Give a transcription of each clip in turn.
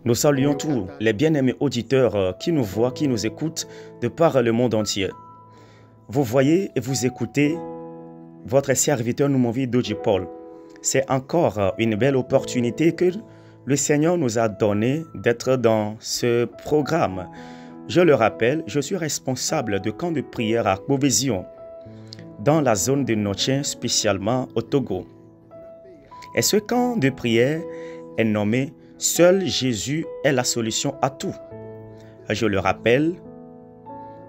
Nous saluons tous les bien-aimés auditeurs qui nous voient, qui nous écoutent de par le monde entier. Vous voyez et vous écoutez votre serviteur Noumovi Doji Paul. C'est encore une belle opportunité que le Seigneur nous a donnée d'être dans ce programme. Je le rappelle, je suis responsable de camp de prière à Bovision, dans la zone de Noché, spécialement au Togo. Et ce camp de prière est nommé « Seul Jésus est la solution à tout ». Je le rappelle,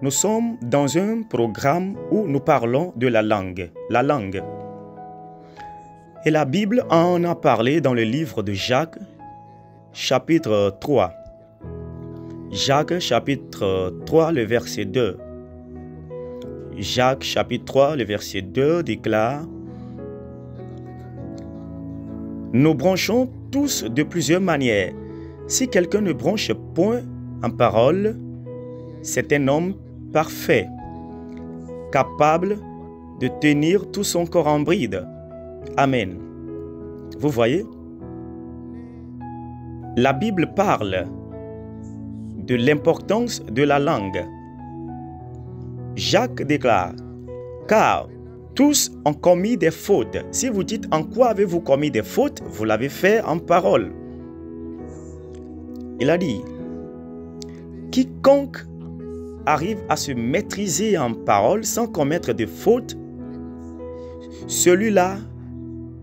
nous sommes dans un programme où nous parlons de la langue. Et la Bible en a parlé dans le livre de Jacques, chapitre 3. Jacques, chapitre 3, le verset 2. Jacques, chapitre 3, le verset 2 déclare: nous branchons tous de plusieurs manières. Si quelqu'un ne branche point en parole, c'est un homme parfait, capable de tenir tout son corps en bride. Amen. Vous voyez? La Bible parle de l'importance de la langue. Jacques déclare: car tous ont commis des fautes. Si vous dites en quoi avez-vous commis des fautes, vous l'avez fait en parole. Il a dit: quiconque arrive à se maîtriser en parole sans commettre de fautes, celui-là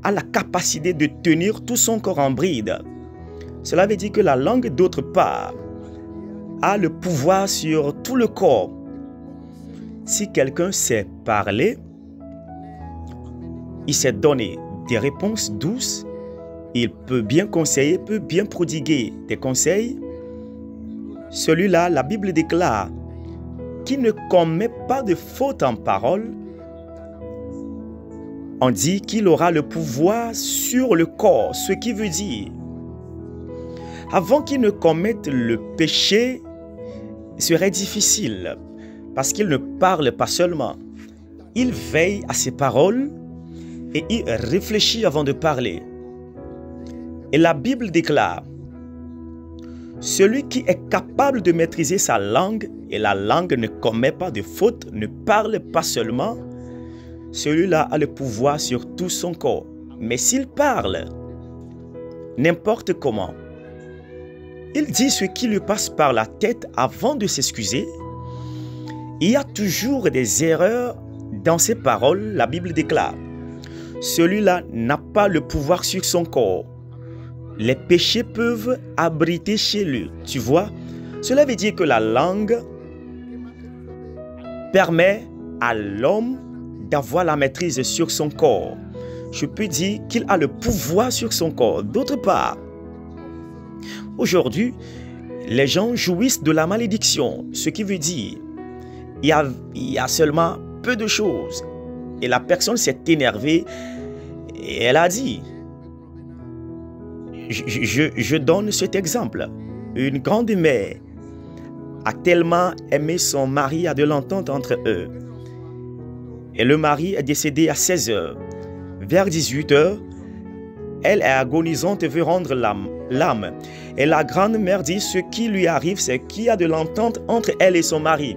a la capacité de tenir tout son corps en bride. Cela veut dire que la langue, d'autre part, a le pouvoir sur tout le corps. Si quelqu'un sait parler, il sait donner des réponses douces, il peut bien conseiller, peut bien prodiguer des conseils. Celui-là, la Bible déclare, qui ne commet pas de faute en parole, on dit qu'il aura le pouvoir sur le corps, ce qui veut dire, avant qu'il ne commette le péché, serait difficile, parce qu'il ne parle pas seulement, il veille à ses paroles et il réfléchit avant de parler. Et la Bible déclare: celui qui est capable de maîtriser sa langue, et la langue ne commet pas de faute, ne parle pas seulement, celui-là a le pouvoir sur tout son corps. Mais s'il parle n'importe comment, il dit ce qui lui passe par la tête avant de s'excuser, il y a toujours des erreurs dans ses paroles. La Bible déclare: celui-là n'a pas le pouvoir sur son corps. Les péchés peuvent abriter chez lui. Tu vois, cela veut dire que la langue permet à l'homme d'avoir la maîtrise sur son corps. Je peux dire qu'il a le pouvoir sur son corps. D'autre part, aujourd'hui, les gens jouissent de la malédiction, ce qui veut dire il y a seulement peu de choses. Et la personne s'est énervée et elle a dit, je donne cet exemple. Une grande mère a tellement aimé son mari, a de l'entente entre eux. Et le mari est décédé à 16 h. Vers 18 h, elle est agonisante et veut rendre l'âme. Et la grande-mère dit, ce qui lui arrive, c'est qu'il y a de l'entente entre elle et son mari.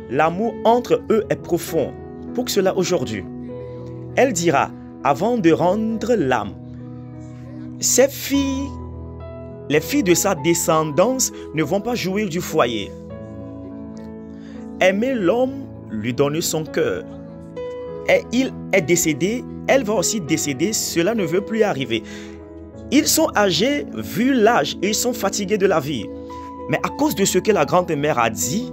L'amour entre eux est profond. Pour cela, aujourd'hui, elle dira, avant de rendre l'âme, ces filles, les filles de sa descendance ne vont pas jouir du foyer. Aimer l'homme, lui donner son cœur. Et il est décédé, elle va aussi décéder, cela ne veut plus arriver. Ils sont âgés, vu l'âge, et ils sont fatigués de la vie. Mais à cause de ce que la grand-mère a dit,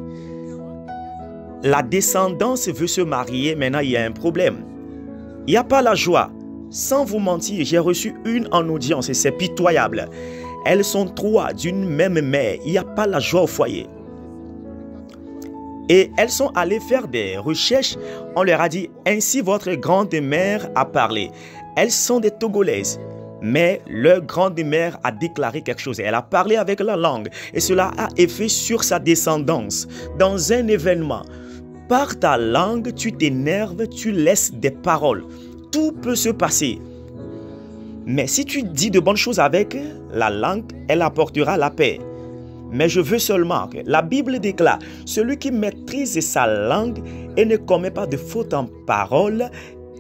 la descendance veut se marier, maintenant il y a un problème. Il n'y a pas la joie. Sans vous mentir, j'ai reçu une en audience et c'est pitoyable. Elles sont trois d'une même mère. Il n'y a pas la joie au foyer. Et elles sont allées faire des recherches. On leur a dit, ainsi votre grande-mère a parlé. Elles sont des Togolaises. Mais leur grande-mère a déclaré quelque chose. Elle a parlé avec la langue. Et cela a effet sur sa descendance. Dans un événement, par ta langue, tu t'énerves, tu laisses des paroles. Tout peut se passer. Mais si tu dis de bonnes choses avec la langue, elle apportera la paix. Mais je veux seulement que la Bible déclare, celui qui maîtrise sa langue et ne commet pas de faute en parole,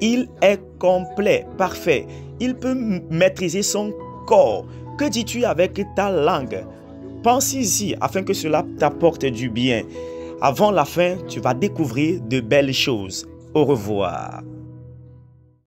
il est complet, parfait. Il peut maîtriser son corps. Que dis-tu avec ta langue? Pense-y afin que cela t'apporte du bien. Avant la fin, tu vas découvrir de belles choses. Au revoir.